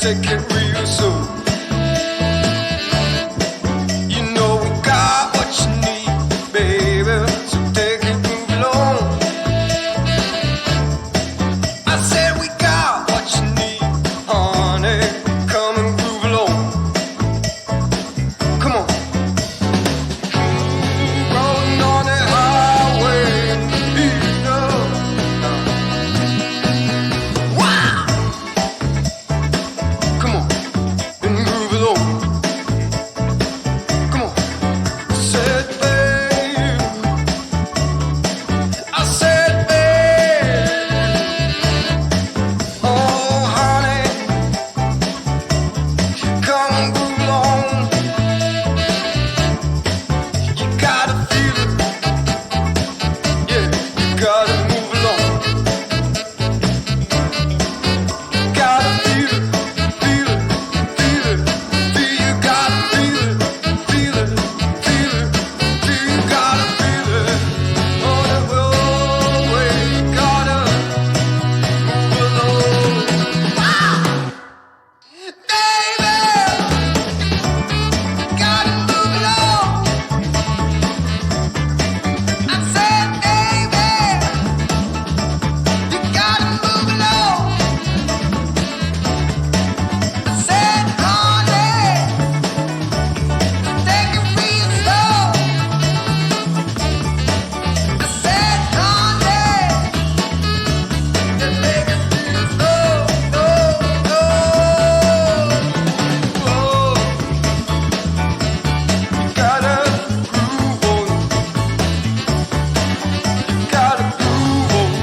take it real soon. You know we got what you need, baby, so take it, move along. I said we got what you need, honey, come and groove along. Come on. Rolling on the highway, you know. Wow! Come on, and groove along. Come on. Said babe, I said babe, oh honey, come and groove along. You gotta feel it, yeah, you gotta move along. Gotta feel it, feel it, feel it, feel you gotta feel it, feel it, feel it, feel you gotta feel it. On the roadway, you gotta move along. Baby, gotta move along. I said, baby, you gotta move along. I said, honey, take it real slow. I said, honey, just take it real slow. You gotta groove on. You gotta groove on.